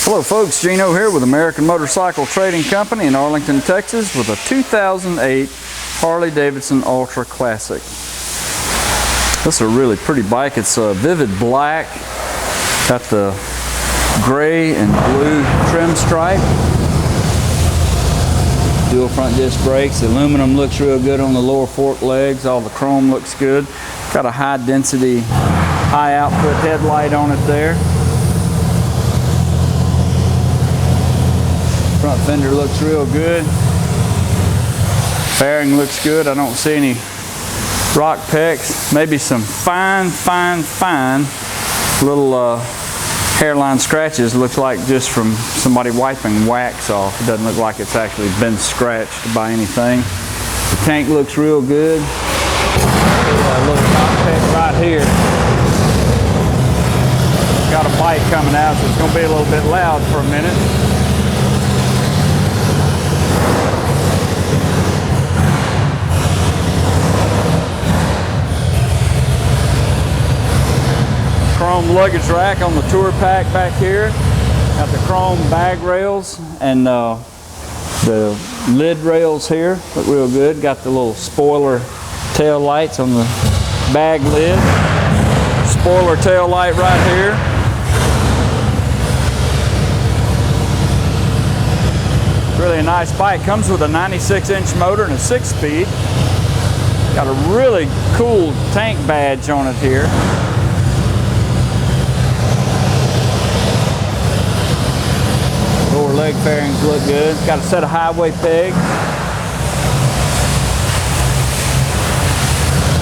Hello folks, Gino here with American Motorcycle Trading Company in Arlington, Texas with a 2008 Harley Davidson Ultra Classic. This is a really pretty bike. It's a vivid black, got the gray and blue trim stripe, dual front disc brakes. The aluminum looks real good on the lower fork legs. All the chrome looks good. Got a high density, high output headlight on it there. Front fender looks real good. Fairing looks good. I don't see any rock pecks. Maybe some fine little hairline scratches. Looks like just from somebody wiping wax off. It doesn't look like it's actually been scratched by anything. The tank looks real good. A little top peck right here. Got a bite coming out, so it's going to be a little bit loud for a minute. Chrome luggage rack on the tour pack back here. Got the chrome bag rails and the lid rails here. Look real good. Got the little spoiler tail lights on the bag lid. Spoiler tail light right here. Really a nice bike. Comes with a 96-inch motor and a 6-speed. Got a really cool tank badge on it here. Lower leg fairings look good. Got a set of highway pegs.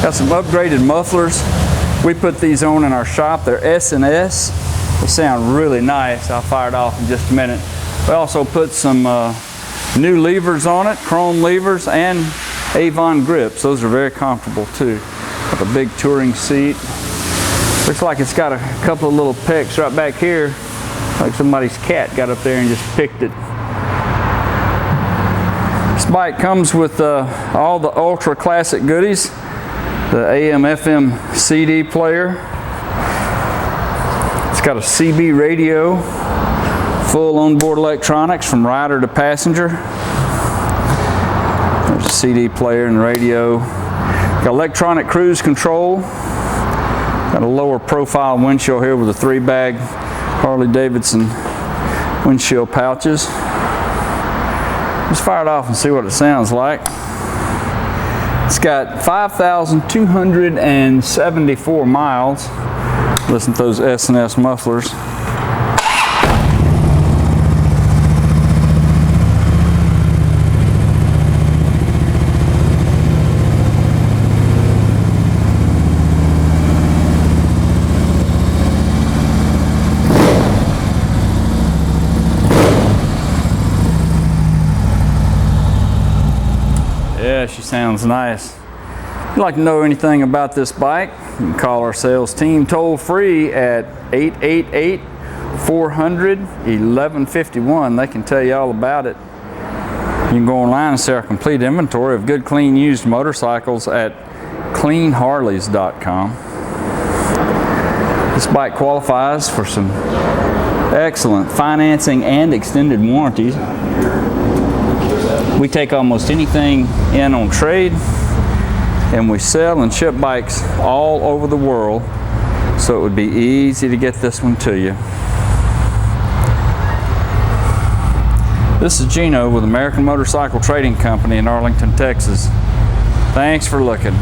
Got some upgraded mufflers. We put these on in our shop. They're S&S. They sound really nice. I'll fire it off in just a minute. We also put some new levers on it, chrome levers, and Avon grips. Those are very comfortable too. Got a big touring seat. Looks like it's got a couple of little pecks right back here. Like somebody's cat got up there and just picked it. This bike comes with all the Ultra Classic goodies. The AM/FM CD player. It's got a CB radio. Full onboard electronics from rider to passenger. There's a CD player and radio. Got electronic cruise control. Got a lower profile windshield here with a 3-bag Harley Davidson windshield pouches. Just fire it off and see what it sounds like. It's got 5,274 miles. Listen to those S&S mufflers. Yeah, she sounds nice. If you'd like to know anything about this bike, you can call our sales team toll free at 888-400-1151. They can tell you all about it. You can go online and see our complete inventory of good, clean, used motorcycles at cleanharleys.com. This bike qualifies for some excellent financing and extended warranties. We take almost anything in on trade, and we sell and ship bikes all over the world, so it would be easy to get this one to you. This is Gino with American Motorcycle Trading Company in Arlington, Texas. Thanks for looking.